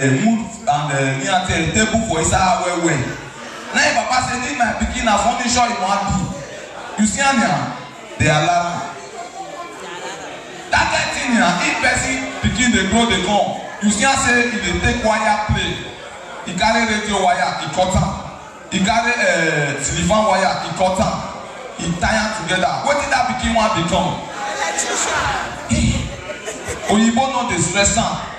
move and me and table for inside well. Now papa say this my pikin na furniture you wan be. You see am now? They allow. That kind thing now, if person pikin dey grow dey come, you see am say e dey take wire play. He carry radio wire, he cut am. He carry telephone wire, he cut am. He tie am together. Wetin that pikin wan become? Oyibo no dey stress am.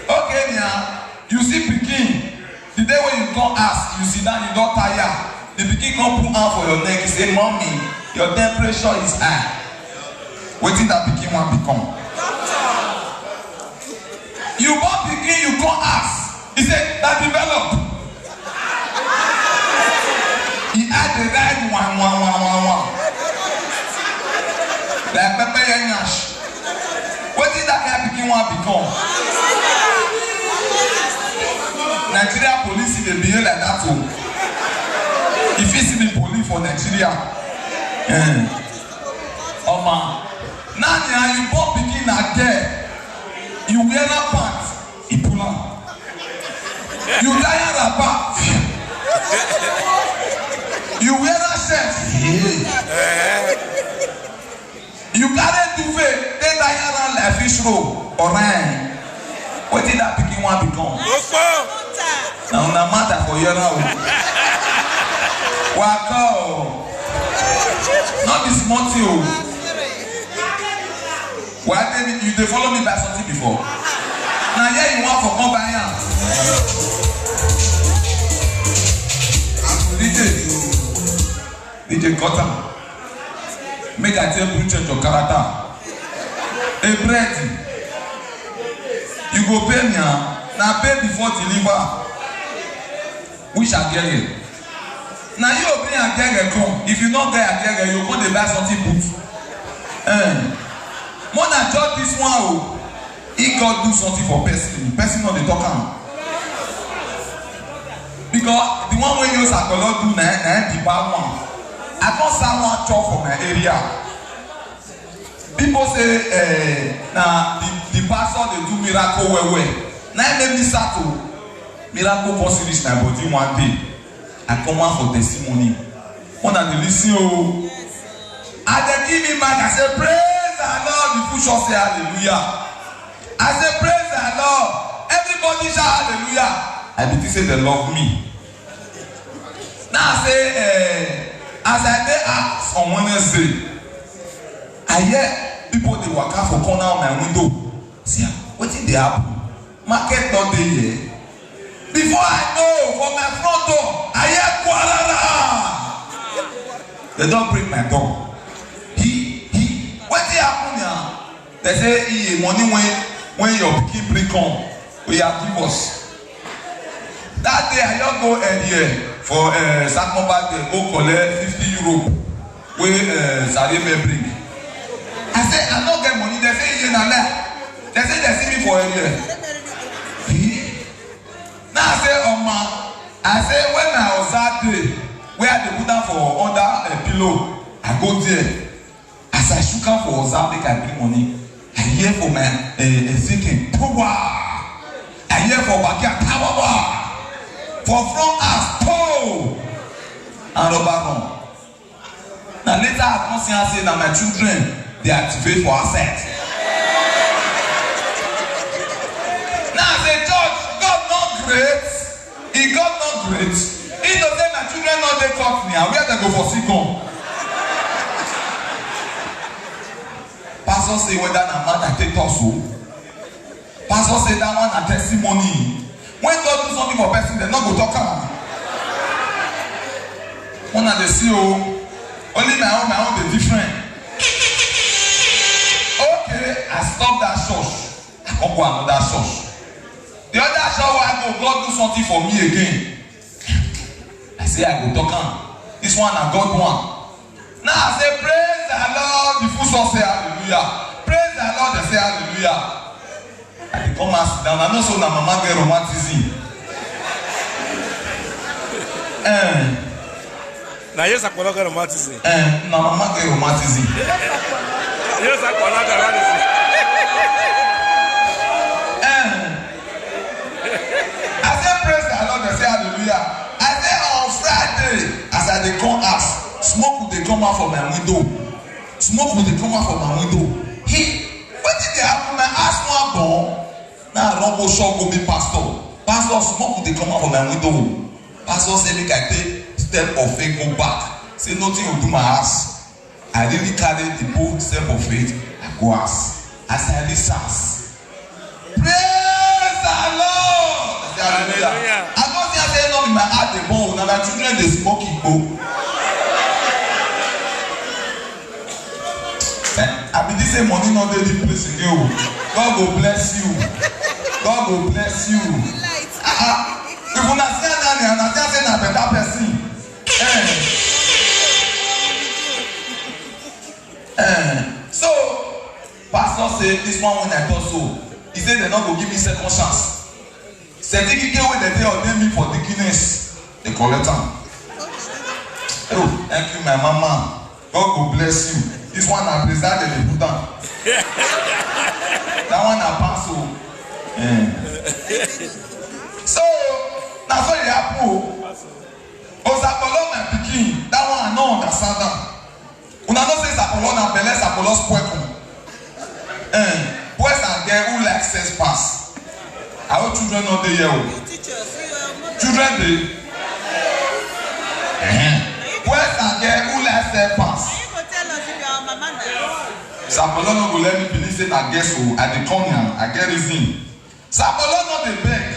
Okay now, you see pikin. The day when you come ask, you sit down, you don't tire. The pikin come put hand for your neck, you say, "Mommy, your temperature is high." Wetin that pikin wan become? You born pikin, you come ask. He say, "That develop." He add the right one. Like pepper yanyash. Wetin that guy pikin wan become? Nigeria police dey behave like that o. If you see the police for Nigeria, Oma, now you born pikin na there, you wear that pants, he pull am. You tie wrapper, you wear that shirt, you carry duvet, they tie around like fish roll or rain. Wetin that pikin wan become? Na una matter for here now. Waka o. Not be small thing o. Why you dey follow me buy something before? Na here you wan for come buy am. DJ cut am. Make I tell you change your character. Hey bread. You go pay me now pay before deliver. We shall get it. Now you open and get come. If you not get a you go to buy something put. More than just this one, he God do something for person. Person not the talker. Because the one we use a color do na the bad one. I don't someone chop for my area. People say now the pastor they do miracle well. Now make me start to miracle for series my body one day. I come out for testimony. One that they listen oh. And they give me back. I say praise the Lord. The full shall say hallelujah. I say praise the Lord. Everybody shout hallelujah. I begin say they love me. Now I say as I dey ask on Wednesday, I hear people they walk out for corner of my window. See, what did they happen? Market not there yet. Before I know, from my front door, I hear Kualala. They don't break my door. What did happen now? They say, money when your pikin bring come, we have give us. That day I just go here for Sakomba day, go collect 50 euro. Where Sademe bring. I say, I don't get money. They say, you know that. They say, they see me for a year. Now I say, I say, when I was that day, where they put down for under a pillow, I go there. As I shook out for Ozambique, I bring money. I hear for my thinking, Powa. I hear for Bakia, Powa. For front us, Po. And rubber run. Now later I come see and say, now my children, they activate for asset. Now I say, George, God not great. He God not great. He don't say my children not they talk me. And where they go for sick? Pastor say whether na man that take us so. Pastor say that one a testimony. When God do something for person, they not go talk about. One of the CEO, only my own they different. Okay, I stop that church. I come go another church. The other church where I go, God do something for me again. I say I go talk am. This one I got one. Now I say praise the Lord. The full son say hallelujah. Praise the Lord. They say hallelujah. I come and sit down. I know so that mama get romanticism. Now yes, I cannot get romanticism. Na mama get romanticism. Yes, I cannot get romanticism. window. Smoke will come out from my window. Hey, what did they happen? I asked one born. Now I run go shop go be pastor. Pastor, smoke will come out from my window. Pastor say make I take step of faith go back. Say nothing will do my ass. I really carry the bold step of faith. I go ass. As I research. Praise the Lord. Hallelujah. I don't think I say no in my heart the bone. Now my children they smoke it go. I be this same money not daily place again. God will bless you. God will bless you. If you not say that, you not say na better person. So, pastor said this one when I thought so. He said they're not going to give me second chance. Certificate when they ordain me for deaconess, they collect them. Oh, thank you, my mama. God will bless you. This one I presented the Buddha. That one I pass. So, now so you have to. Osapolo my pikin. That one I know understand that. Una know say Sapolo na belle Sapolo's poekum. Boys and girls who like sex pass. Our children not dey here. Children dey. Boys and girls who like sex pass. Sapolo no go let me believe say I guess so. I dey come here. I get reason. Sapolo no dey beg.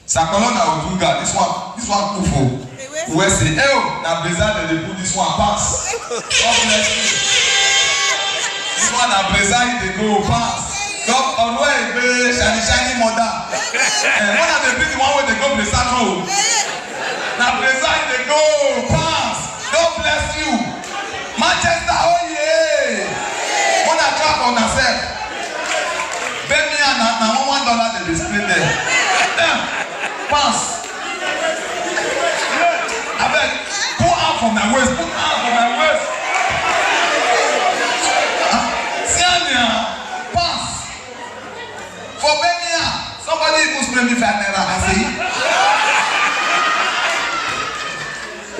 Sapolo na Odunga. This one kufo. Where say, oh, now Brazil they put this one pass. God bless you. This one now Brazil they go pass. God always be shiny mother. One of the big one where they go Brazil go. Now Brazil they go pass. God bless you. Manchester, oh yeah. Wanna clap on yourself. Birmingham now $1 they display there. Pass. I beg, pull out from my waist, pull out from my waist. Siania, pass. For Birmingham, somebody even spray me 5 naira. I say,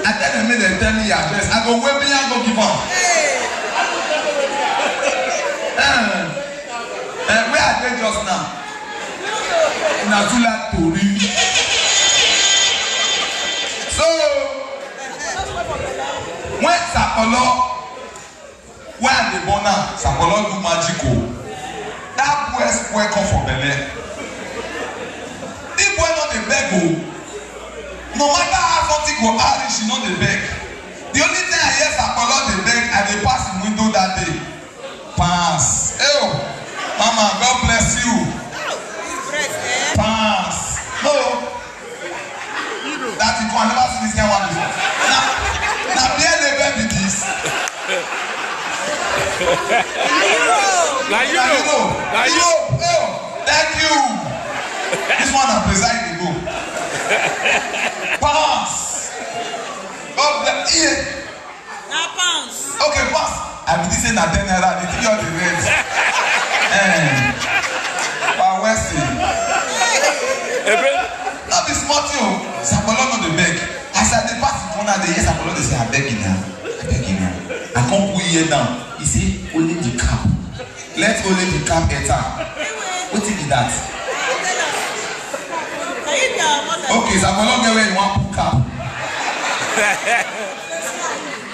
I tell them, they tell me your address. I go, where me I go give up. Where are they just now? Nazula Tori. So, when Sapolo, when the bona, Sapolo do magical, that boy come for Bele. If boy not the beg, no matter how something go hard, she not the beg. The only thing I hear Sapolo the beg and they pass the window that day. Pass. Oh, Mama, God bless you. Pass. No. That you can never see this guy one before. Now, there they be this. Now you know. Thank you. This one I preside to go. Pass. God bless you. Now pounds. Okay, pass. I be saying that 10 naira. They think you're the rent. But Wesley. Not be smart you. Sapolo not the beg. As I dey pass in corner, they hear Sapolo they say I beg in here. I come put here down. He say only the cap. Let only the cap enter. What is that? Okay, Sapolo get where you want put cap.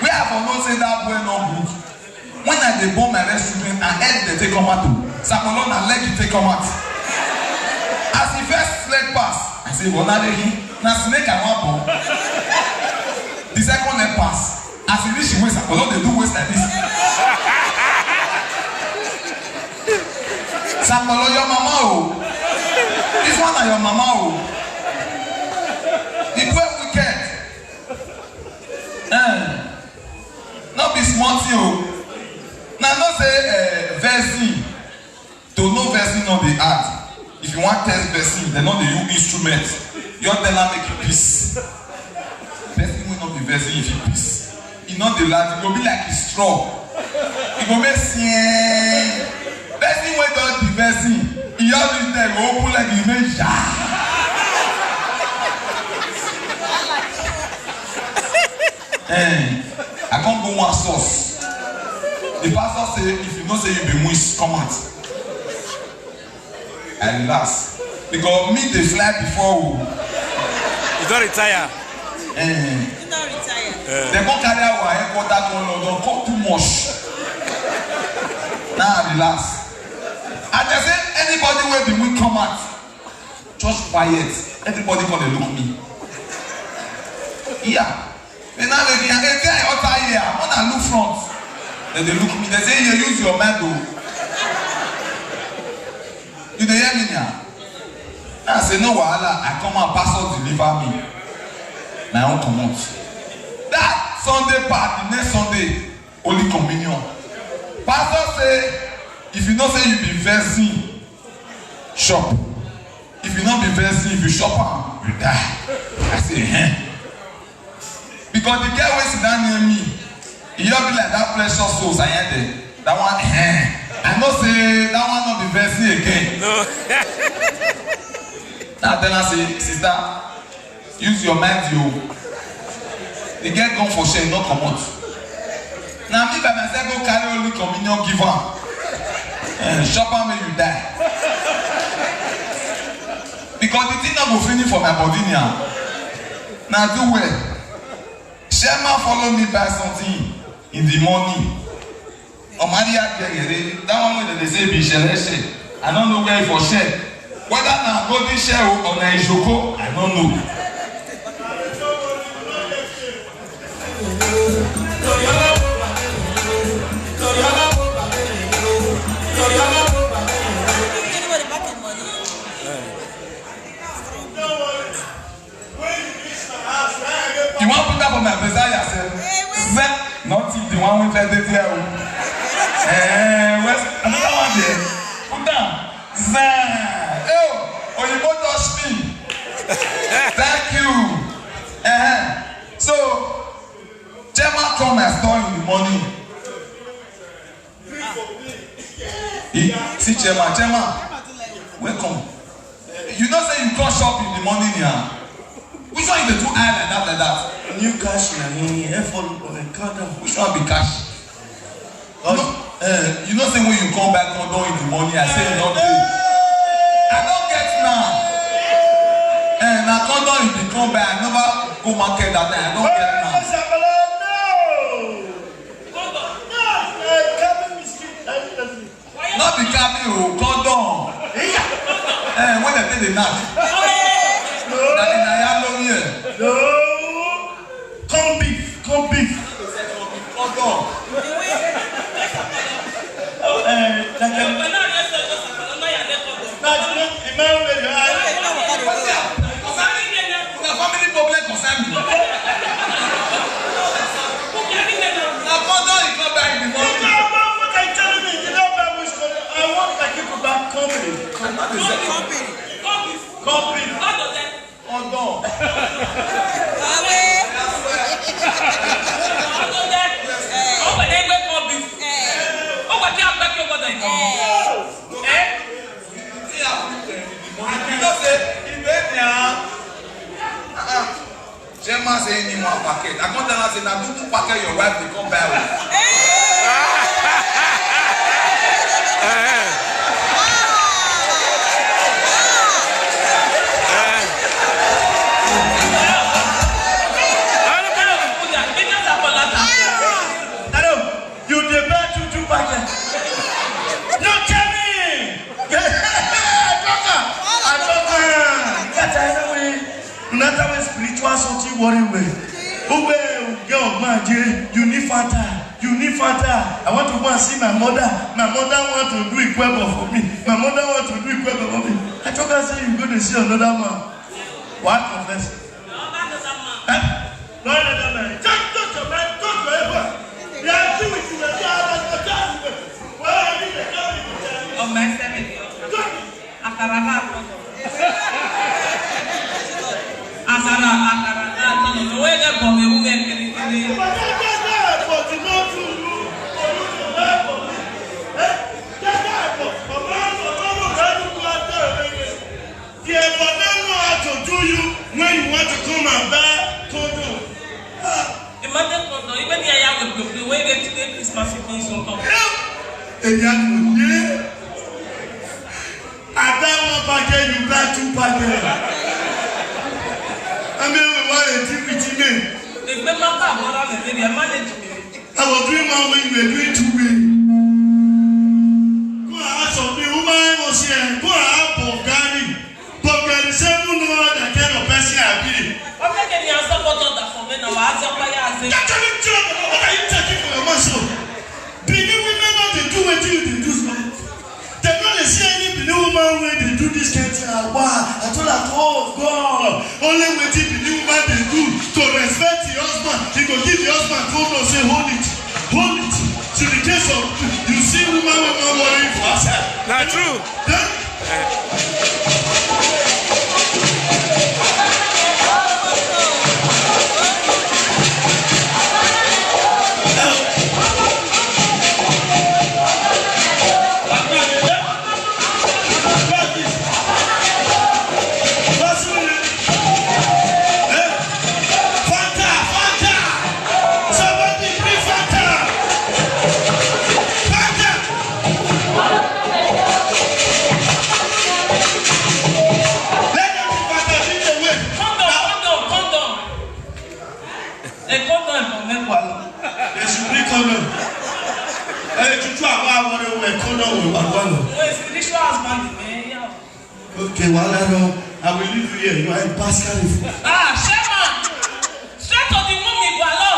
Where I for know say that boy no good. When I dey born my next children, I head they take come out to. Sapolo na leg you take come out. As the first leg pass. I say, well, now snake I want bomb. The second leg pass. As he reach waist, I don't they do waist like this. Sapolo, your mama, oh. This one are your mama, oh. The boy wicked. Not be smart, you. Now, not say versing. To know versing on the art. If you want test person, they know the use instrument. You tell them make you peace. Person will not be versing if you peace. He not the lad, it will be like a straw. It will make sense. Person will not be versing. He always there go open like he make I can't go one sauce. The pastor say, if you know say you be moist, come out. I relax. Because me they fly before. You don't retire. You don't retire. They go carry our headquarters to London, come too much. Now I relax. And they say anybody where the wind come out, just quiet. Everybody gonna look me. Yeah. And now they say outside here, I wanna look front. Then they look me, they say you use your mind though. You dey hear me now? I say no wahala, I come and pastor deliver me. My own comot. That Sunday part, the next Sunday, Holy Communion. Pastor say, if you know say you be versing, shop. If you not be versing, if you shop am, you die. I say, Because the girl wey sit down near me, he just be like that precious soul I hear there. That one, I know say that one not be versing again. No. Now tell her say, sister, use your mind, you. The girl gone for shame, not come out. Now me by myself go carry Holy Communion, give am. Shop am make you die. Because the thing not go finish for my body now. Now do well. Shema follow me buy something in the morning. Omadia Gegere, that one wey they say be share. I don't know where for share. Whether na golden share or na Ijoko, I don't know. You want to put that for my Messiah yourself? Not if the one with the there. Where's another one there? Put down. Oh, you both touch me. Thank you. So, Chema come and store in the morning. See Chema, welcome. You know say you come shop in the morning here. Which one is the two eye like that? New cash na Which one be cash? You know say when you come back on in the morning, I say not pay. I don't get now. Now condom if you come back, I never go market that time. I don't get now. Not the cabin, oh, condom. When they take the knife. That is a yellow here. No. Come beef. Condom. Family problem concern me. Now condom is not back in the morning. I want to keep back company. Condom. Chema say any more packet. I come tell her say na do packet your wife dey come buy one. You dey buy two packet. No tell me. Another way spiritual something worry way. Girl, man, you need Fanta. I want to go and see my mother. My mother want to do equable for me. I told her, say you go to see another man. What confess? No, man. Just talk to man. Talk to everyone. You are doing it. You are my family. When you want to come and buy condom. Imagine condom, even the way they take Christmas, it means so come. one packet, you got 2 packets. I mean, we want a team with me. I was doing 1 way, you were doing 2 ways. Go ask of me, woman was here. Go ask of Gary. But there is seven no other kind of person I be. What can you answer for that for me now? Answer for you. What are you taking for your muscle? Benin women not they do what you do so. They don't see any Benin woman when they do this kind of thing. Wow, I told her, oh God, only what the Benin woman they do to respect the husband. He go give the husband phone and say, hold it. To the case of you see woman worrying for herself. Not true. Okay, well, I will leave you here. You are a Pascal. Shaman! Straight to the moon, Igualo!